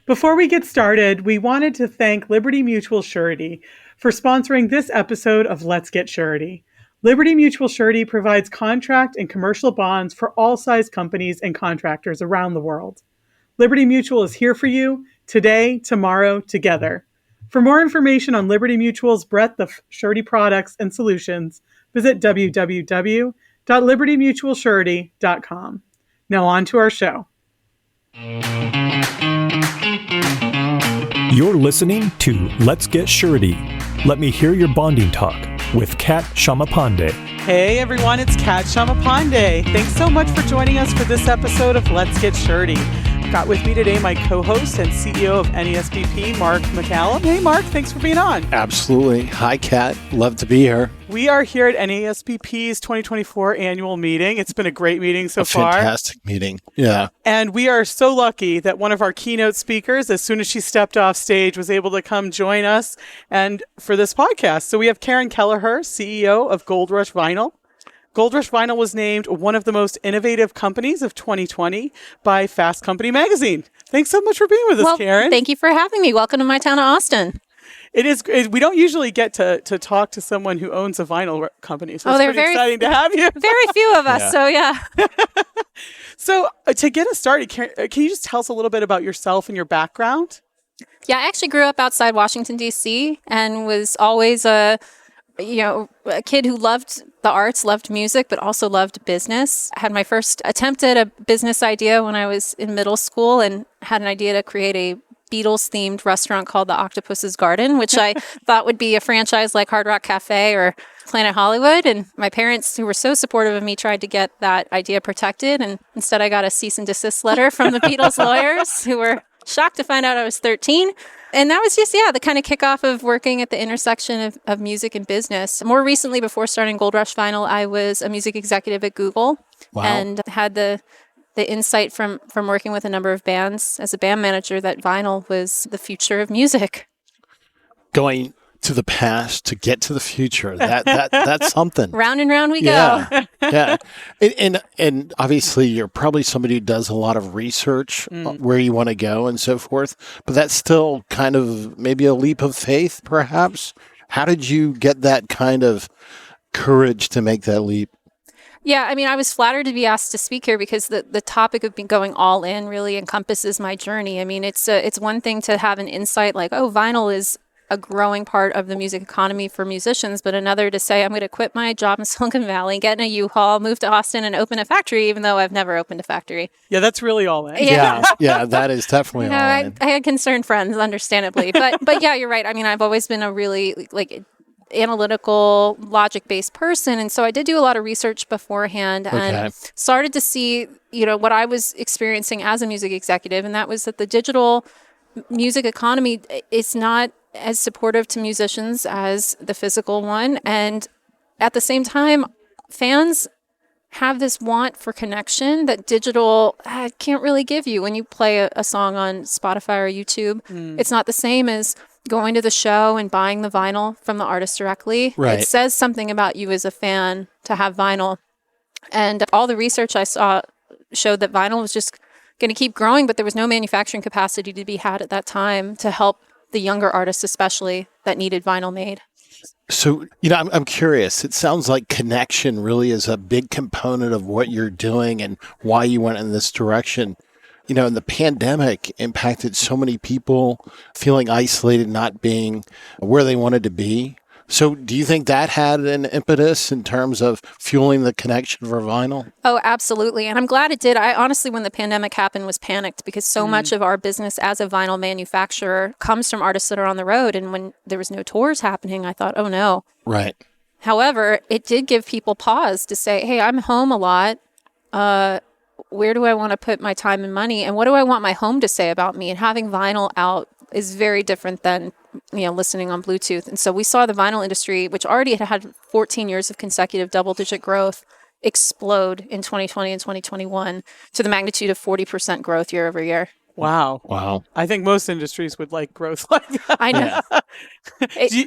Before we get started, we wanted to thank Liberty Mutual Surety for sponsoring this episode of Let's Get Surety. Liberty Mutual Surety provides contract and commercial bonds for all size companies and contractors around the world. Liberty Mutual is here for you today, tomorrow, together. For more information on Liberty Mutual's breadth of surety products and solutions, visit www.libertymutualsurety.com. Now on to our show. You're listening to Let's Get Surety. Let me hear your bonding talk with Kat Shamapande. Hey everyone, it's Kat Shamapande. Thanks so much for joining us for this episode of Let's Get Surety. Got with me today my co-host and CEO of NESBP, Mark McCallum. Hey Mark, thanks for being on. Absolutely. Hi Kat, love to be here. We are here at NESBP's 2024 annual meeting. It's been a great meeting so far. Fantastic meeting. Yeah. And we are so lucky that one of our keynote speakers, as soon as she stepped off stage, was able to come join us and for this podcast. So we have Caren Kelleher, CEO of Gold Rush Vinyl. Gold Rush Vinyl was named one of the most innovative companies of 2020 by Fast Company magazine. Thanks so much for being with us, Caren. Thank you for having me. Welcome to my town of Austin. We don't usually get to talk to someone who owns a vinyl company, so it's pretty exciting to have you. Very few of us, so yeah. So to get us started, can you just tell us a little bit about yourself and your background? Yeah, I actually grew up outside Washington, D.C. and was always a kid who loved the arts, loved music, but also loved business. I had my first attempt at a business idea when I was in middle school and had an idea to create a Beatles-themed restaurant called the Octopus's Garden, which I thought would be a franchise like Hard Rock Cafe or Planet Hollywood. And my parents, who were so supportive of me, tried to get that idea protected. And instead, I got a cease and desist letter from the Beatles lawyers, who were shocked to find out I was 13. And that was just, the kind of kickoff of working at the intersection of music and business. More recently, before starting Gold Rush Vinyl, I was a music executive at Google. Wow. And had the insight from working with a number of bands as a band manager that vinyl was the future of music. Going to the past to get to the future, that's something. Round and round we go. Yeah. And obviously you're probably somebody who does a lot of research where you want to go and so forth, but that's still kind of maybe a leap of faith, perhaps. How did you get that kind of courage to make that leap? Yeah, I mean, I was flattered to be asked to speak here because the topic of going all in really encompasses my journey. I mean, it's one thing to have an insight like, oh, vinyl is a growing part of the music economy for musicians, but another to say, I'm going to quit my job in Silicon Valley, get in a U-Haul, move to Austin and open a factory, even though I've never opened a factory. Yeah, that's really all in. Yeah, that is definitely all in. I had concerned friends, understandably. But yeah, you're right. I mean, I've always been a really analytical, logic-based person. And so I did do a lot of research beforehand and started to see, what I was experiencing as a music executive. And that was that the digital music economy is not as supportive to musicians as the physical one. And at the same time, fans have this want for connection that digital can't really give you. When you play a song on Spotify or YouTube, it's not the same as going to the show and buying the vinyl from the artist directly. Right. It says something about you as a fan to have vinyl. And all the research I saw showed that vinyl was just going to keep growing, but there was no manufacturing capacity to be had at that time to help the younger artists, especially, that needed vinyl made. So, I'm curious. It sounds like connection really is a big component of what you're doing and why you went in this direction. And the pandemic impacted so many people feeling isolated, not being where they wanted to be. So do you think that had an impetus in terms of fueling the connection for vinyl? Oh, absolutely. And I'm glad it did. I honestly, when the pandemic happened, was panicked because so much of our business as a vinyl manufacturer comes from artists that are on the road. And when there was no tours happening, I thought, oh no. Right. However, it did give people pause to say, hey, I'm home a lot. Where do I want to put my time and money? And what do I want my home to say about me? And having vinyl out is very different than, listening on Bluetooth. And so we saw the vinyl industry, which already had 14 years of consecutive double-digit growth, explode in 2020 and 2021 to the magnitude of 40% growth year over year. Wow. I think most industries would like growth like that. I know.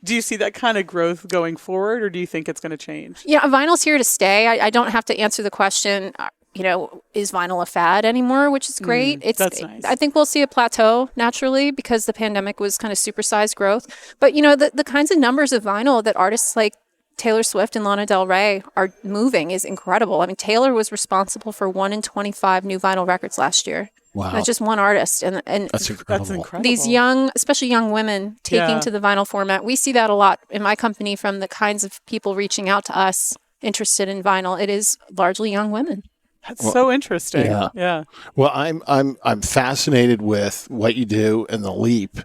Do you see that kind of growth going forward, or do you think it's going to change? Yeah, vinyl's here to stay. I don't have to answer the question, is vinyl a fad anymore, which is great. That's nice. I think we'll see a plateau naturally because the pandemic was kind of supersized growth. But, the kinds of numbers of vinyl that artists like Taylor Swift and Lana Del Rey are moving is incredible. I mean, Taylor was responsible for 1 in 25 new vinyl records last year. Wow. That's just one artist. And That's incredible. That's incredible. These young, especially young women taking to the vinyl format, we see that a lot in my company from the kinds of people reaching out to us interested in vinyl. It is largely young women. That's so interesting. Yeah. Well, I'm fascinated with what you do in the leap.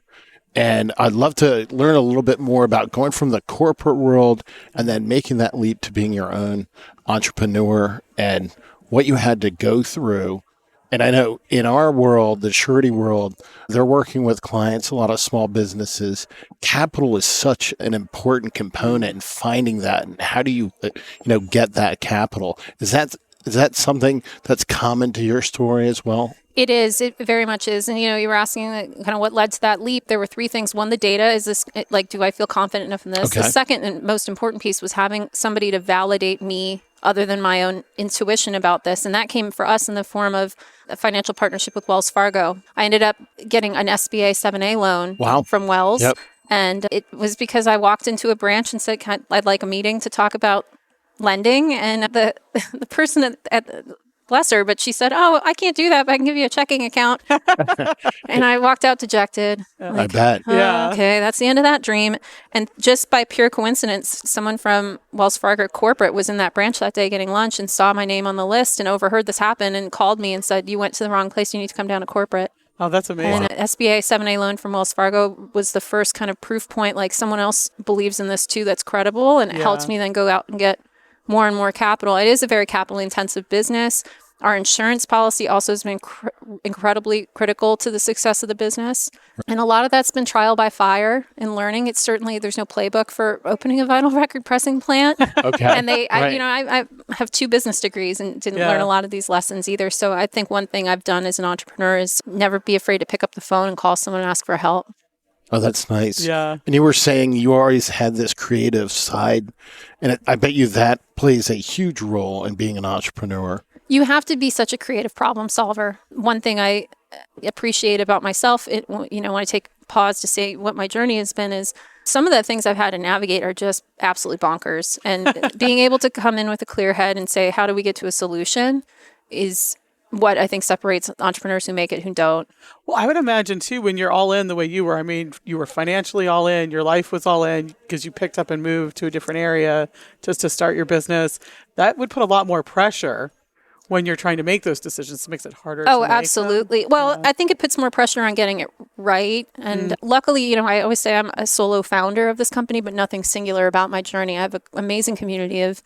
And I'd love to learn a little bit more about going from the corporate world and then making that leap to being your own entrepreneur and what you had to go through. And I know in our world, the surety world, they're working with clients, a lot of small businesses. Capital is such an important component in finding that. And how do you, get that capital? Is that something that's common to your story as well? It is. It very much is. And, you were asking kind of what led to that leap. There were 3 things. One, the data. Is this, do I feel confident enough in this? Okay. The second and most important piece was having somebody to validate me other than my own intuition about this. And that came for us in the form of a financial partnership with Wells Fargo. I ended up getting an SBA 7A loan from Wells. Yep. And it was because I walked into a branch and said, I'd like a meeting to talk about lending. And the person at bless her, but she said, "Oh, I can't do that, but I can give you a checking account." And I walked out dejected. I bet. Okay, that's the end of that dream. And just by pure coincidence, someone from Wells Fargo Corporate was in that branch that day getting lunch and saw my name on the list and overheard this happen and called me and said, "You went to the wrong place. You need to come down to corporate." Oh, that's amazing. And an SBA 7A loan from Wells Fargo was the first kind of proof point, like someone else believes in this too that's credible, and it helped me then go out and get more and more capital. It is a very capital intensive business. Our insurance policy also has been incredibly critical to the success of the business. And a lot of that's been trial by fire and learning. It's certainly, there's no playbook for opening a vinyl record pressing plant. Okay. And I have 2 business degrees and didn't learn a lot of these lessons either. So I think one thing I've done as an entrepreneur is never be afraid to pick up the phone and call someone and ask for help. Oh, that's nice. Yeah. And you were saying you always had this creative side, and I bet you that plays a huge role in being an entrepreneur. You have to be such a creative problem solver. One thing I appreciate about myself, when I take pause to say what my journey has been, is some of the things I've had to navigate are just absolutely bonkers. And being able to come in with a clear head and say, how do we get to a solution, is what I think separates entrepreneurs who make it who don't. Well, I would imagine too, when you're all in the way you were, I mean, you were financially all in, your life was all in because you picked up and moved to a different area just to start your business. That would put a lot more pressure when you're trying to make those decisions. It makes it harder to make absolutely. them. Well, I think it puts more pressure on getting it right. And luckily, I always say I'm a solo founder of this company, but nothing singular about my journey. I have an amazing community of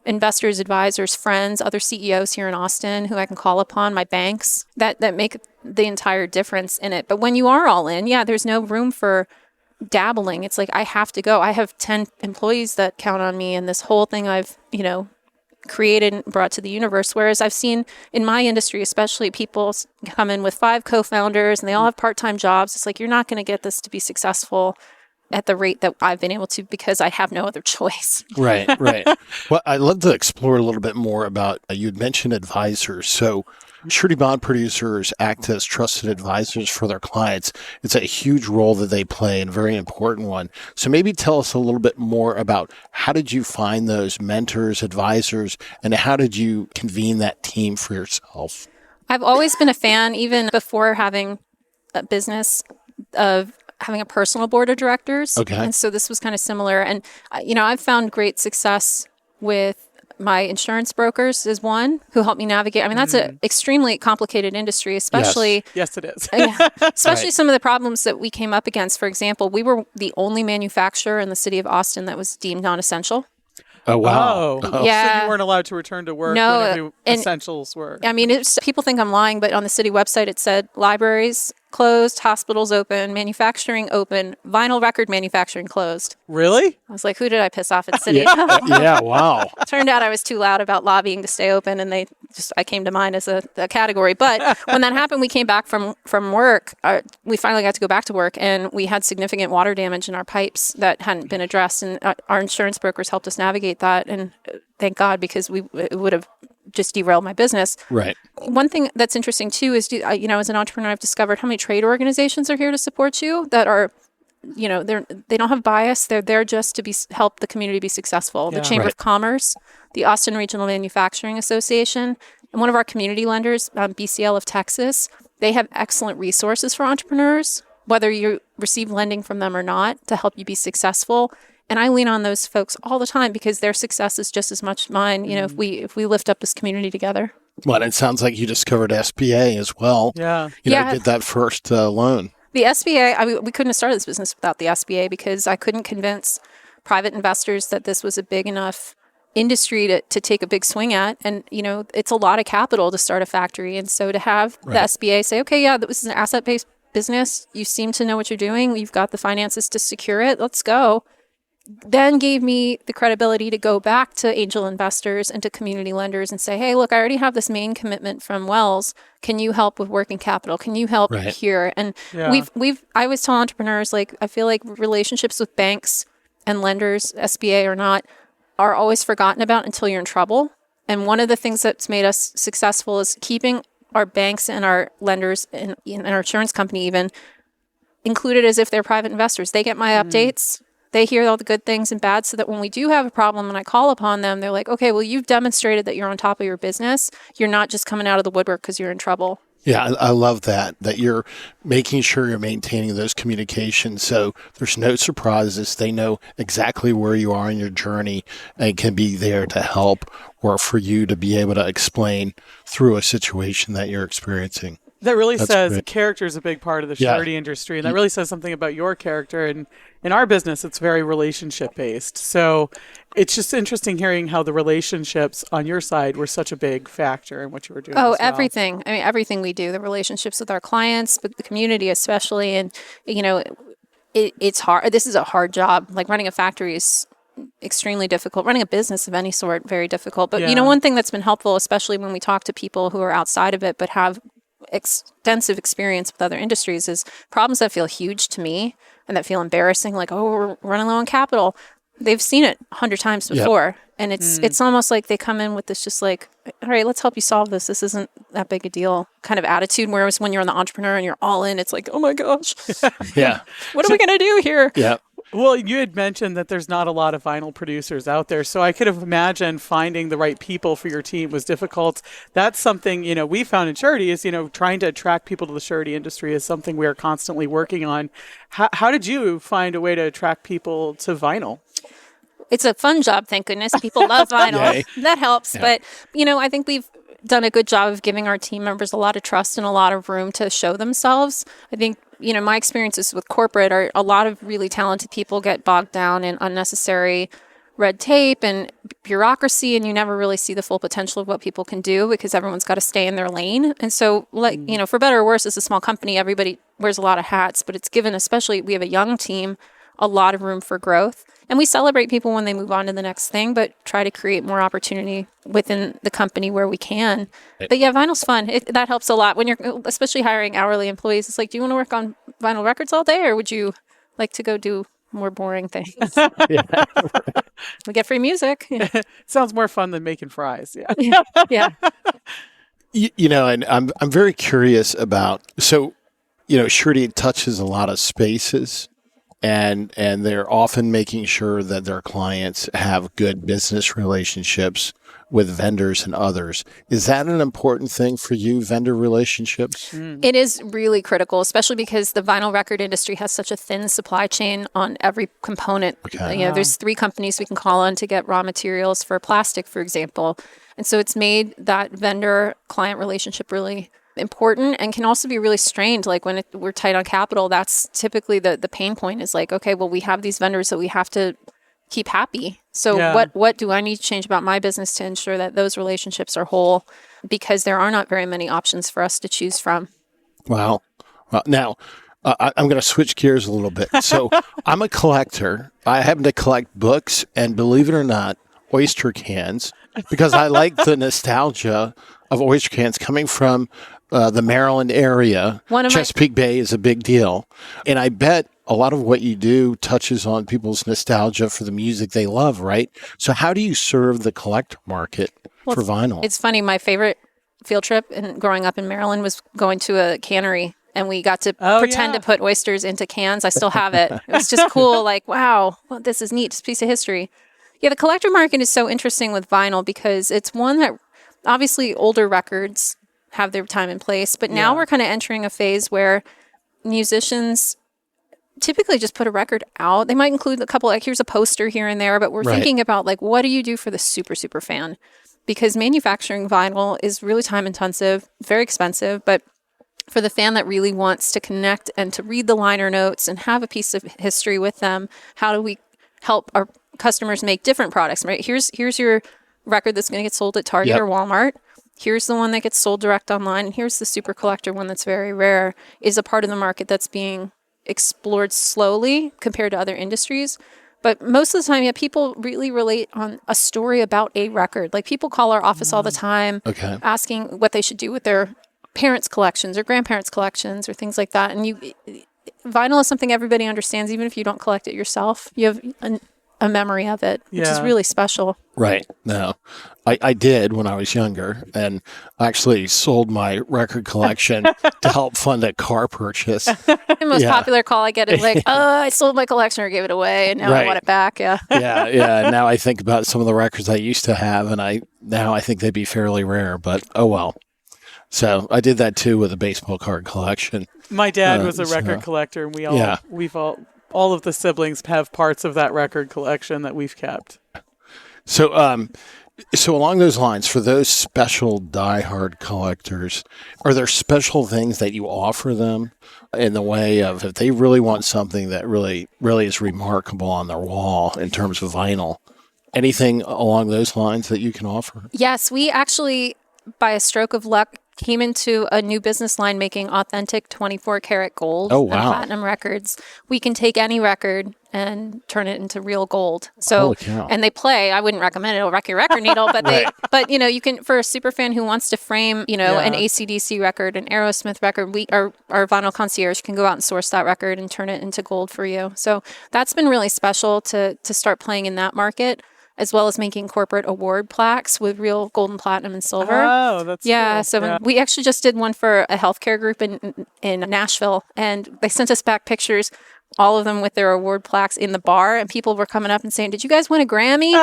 investors, advisors, friends, other CEOs here in Austin who I can call upon, my banks, that make the entire difference in it. But when you are all in, there's no room for dabbling. It's like, I have to go. I have 10 employees that count on me, and this whole thing I've, created and brought to the universe. Whereas I've seen in my industry, especially, people come in with 5 co-founders and they all have part-time jobs. It's like, you're not going to get this to be successful at the rate that I've been able to because I have no other choice. Right. Well, I'd love to explore a little bit more about, you'd mentioned advisors. So surety bond producers act as trusted advisors for their clients. It's a huge role that they play, and a very important one. So maybe tell us a little bit more about how did you find those mentors, advisors, and how did you convene that team for yourself? I've always been a fan, even before having a business, of having a personal board of directors. Okay. And so this was kind of similar. And, I've found great success with my insurance brokers is one who helped me navigate. I mean, that's an extremely complicated industry, especially. Yes, it is. Especially some of the problems that we came up against. For example, we were the only manufacturer in the city of Austin that was deemed non-essential. Oh, wow. Yeah. So you weren't allowed to return to work No, when essentials were. I mean, people think I'm lying, but on the city website, it said libraries closed, hospitals open, manufacturing open, vinyl record manufacturing closed. Really? I was like, who did I piss off at the city? Yeah, wow. Turned out I was too loud about lobbying to stay open, and I came to mind as a category. But when that happened, we came back from work. We finally got to go back to work, and we had significant water damage in our pipes that hadn't been addressed, and our insurance brokers helped us navigate that. And thank God, because it would have just derail my business. Right. One thing that's interesting too is, as an entrepreneur, I've discovered how many trade organizations are here to support you that are, they don't have bias. They're there just to help the community be successful. The Chamber of Commerce, the Austin Regional Manufacturing Association, and one of our community lenders, BCL of Texas, they have excellent resources for entrepreneurs, whether you receive lending from them or not, to help you be successful. And I lean on those folks all the time because their success is just as much mine, if we lift up this community together. Well, it sounds like you discovered SBA as well. Yeah. Get that first loan. The SBA, we couldn't have started this business without the SBA because I couldn't convince private investors that this was a big enough industry to take a big swing at. And, it's a lot of capital to start a factory. And so to have the SBA say, okay, yeah, this is an asset-based business. You seem to know what you're doing. You've got the finances to secure it. Let's go. Then gave me the credibility to go back to angel investors and to community lenders and say, hey, look, I already have this main commitment from Wells. Can you help with working capital? Can you help here? And I always tell entrepreneurs, I feel like relationships with banks and lenders, SBA or not, are always forgotten about until you're in trouble. And one of the things that's made us successful is keeping our banks and our lenders and our insurance company even included as if they're private investors. They get my updates. They hear all the good things and bad so that when we do have a problem and I call upon them, they're like, okay, well, you've demonstrated that you're on top of your business. You're not just coming out of the woodwork because you're in trouble. Yeah, I love that you're making sure you're maintaining those communications so there's no surprises. They know exactly where you are in your journey and can be there to help or for you to be able to explain through a situation that you're experiencing. That really says character is a big part of the surety industry. And that really says something about your character. And in our business, it's very relationship based. So it's just interesting hearing how the relationships on your side were such a big factor in what you were doing. Oh, everything. I mean, everything we do, the relationships with our clients, but the community especially. And, it's hard. This is a hard job. Like running a factory is extremely difficult. Running a business of any sort, very difficult. But, one thing that's been helpful, especially when we talk to people who are outside of it but have extensive experience with other industries, is problems that feel huge to me and that feel embarrassing, like, oh, we're running low on capital. They've seen it 100 times before. And it's almost like they come in with this just like, all right, let's help you solve this. This isn't that big a deal kind of attitude. Whereas when you're the entrepreneur and you're all in, it's like, oh my gosh. What are we going to do here? Yeah. Well, you had mentioned that there's not a lot of vinyl producers out there. So I could have imagined finding the right people for your team was difficult. That's something, we found in surety is, trying to attract people to the surety industry is something we are constantly working on. How did you find a way to attract people to vinyl? It's a fun job, thank goodness. People love vinyl. That helps. Yeah. But, I think we've done a good job of giving our team members a lot of trust and a lot of room to show themselves. I think, my experiences with corporate are a lot of really talented people get bogged down in unnecessary red tape and bureaucracy, and you never really see the full potential of what people can do because everyone's got to stay in their lane. And so, for better or worse, as a small company, everybody wears a lot of hats, but it's given, especially we have a young team, a lot of room for growth. And we celebrate people when they move on to the next thing, but try to create more opportunity within the company where we can. But yeah, vinyl's fun. That helps a lot when you're, especially hiring hourly employees. It's like, do you want to work on vinyl records all day, or would you like to go do more boring things? We get free music. Sounds more fun than making fries. Yeah. And I'm very curious about, surety touches a lot of spaces. And they're often making sure that their clients have good business relationships with vendors and others. Is that an important thing for you, vendor relationships? It is really critical, especially because the vinyl record industry has such a thin supply chain on every component. Okay. There's 3 companies we can call on to get raw materials for plastic, for example. And so it's made that vendor-client relationship really important and can also be really strained. Like when we're tight on capital, that's typically the pain point is like, okay, well, we have these vendors that we have to keep happy. So what do I need to change about my business to ensure that those relationships are whole? Because there are not very many options for us to choose from. Wow. Well, now, I'm going to switch gears a little bit. So I'm a collector. I happen to collect books and, believe it or not, oyster cans, because I like the nostalgia of oyster cans coming from the Maryland area. Chesapeake Bay is a big deal. And I bet a lot of what you do touches on people's nostalgia for the music they love, right? So how do you serve the collector market for vinyl. It's funny. My favorite field trip growing up in Maryland was going to a cannery, and we got to pretend to put oysters into cans. I still have it. It was just cool. Like, wow, well, this is neat. It's a piece of history. Yeah, the collector market is so interesting with vinyl because it's one that obviously older records have their time and place, but now we're kind of entering a phase where musicians typically just put a record out. They might include a couple, like here's a poster here and there, but we're thinking about like, what do you do for the super, super fan? Because manufacturing vinyl is really time intensive, very expensive, but for the fan that really wants to connect and to read the liner notes and have a piece of history with them, how do we help our customers make different products, right? Here's your record that's going to get sold at Target or Walmart. Here's the one that gets sold direct online. And here's the super collector one that's very rare, is a part of the market that's being explored slowly compared to other industries. But most of the time, people really relate on a story about a record. Like people call our office all the time asking what they should do with their parents' collections or grandparents' collections or things like that. And vinyl is something everybody understands, even if you don't collect it yourself. You have a memory of it, which is really special. Right. No, I did when I was younger, and actually sold my record collection to help fund a car purchase. The most popular call I get is like, I sold my collection or gave it away, and now I want it back. Yeah. Yeah. Now I think about some of the records I used to have, and I think they'd be fairly rare, but oh well. So I did that too with a baseball card collection. My dad was a record collector, and we've all of the siblings have parts of that record collection that we've kept. So along those lines, for those special diehard collectors, are there special things that you offer them in the way of if they really want something that really, really is remarkable on their wall in terms of vinyl? Anything along those lines that you can offer? Yes, we actually, by a stroke of luck, came into a new business line making authentic 24-karat gold and platinum records. We can take any record and turn it into real gold. So, and they play. I wouldn't recommend it'll wreck your record needle, but but you can, for a super fan who wants to frame, an AC/DC record, an Aerosmith record, our vinyl concierge can go out and source that record and turn it into gold for you. So that's been really special to start playing in that market, as well as making corporate award plaques with real gold and platinum and silver. Oh, that's cool. So we actually just did one for a healthcare group in Nashville, and they sent us back pictures, all of them with their award plaques in the bar, and people were coming up and saying, "Did you guys win a Grammy?"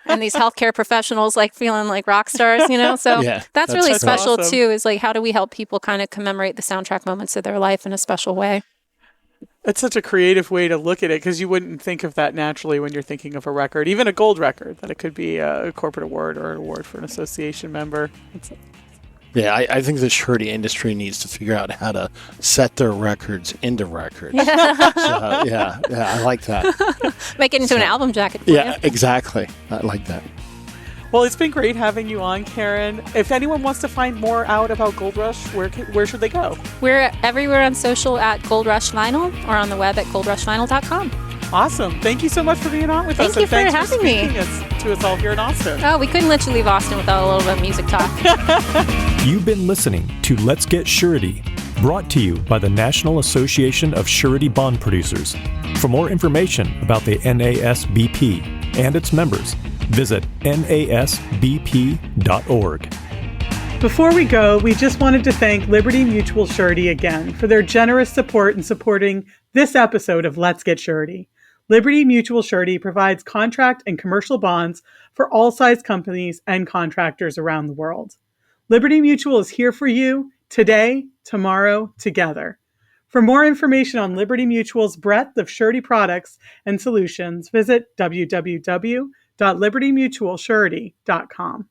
And these healthcare professionals feeling like rock stars, So that's really special awesome. Too. Is how do we help people kind of commemorate the soundtrack moments of their life in a special way? It's such a creative way to look at it, because you wouldn't think of that naturally when you're thinking of a record, even a gold record, that it could be a corporate award or an award for an association member. I think the surety industry needs to figure out how to set their records into records. I like that. Make it into an album jacket for you. Exactly. I like that. Well, it's been great having you on, Caren. If anyone wants to find more out about Gold Rush, where should they go? We're everywhere on social at Gold Rush Vinyl, or on the web at goldrushvinyl.com. Awesome. Thank you so much for being on with us. Thank you for having me. To us all here in Austin. Oh, we couldn't let you leave Austin without a little bit of music talk. You've been listening to Let's Get Surety, brought to you by the National Association of Surety Bond Producers. For more information about the NASBP and its members, visit nasbp.org. Before we go, we just wanted to thank Liberty Mutual Surety again for their generous support in supporting this episode of Let's Get Surety. Liberty Mutual Surety provides contract and commercial bonds for all size companies and contractors around the world. Liberty Mutual is here for you today, tomorrow, together. For more information on Liberty Mutual's breadth of surety products and solutions, visit www.libertymutualsurety.com.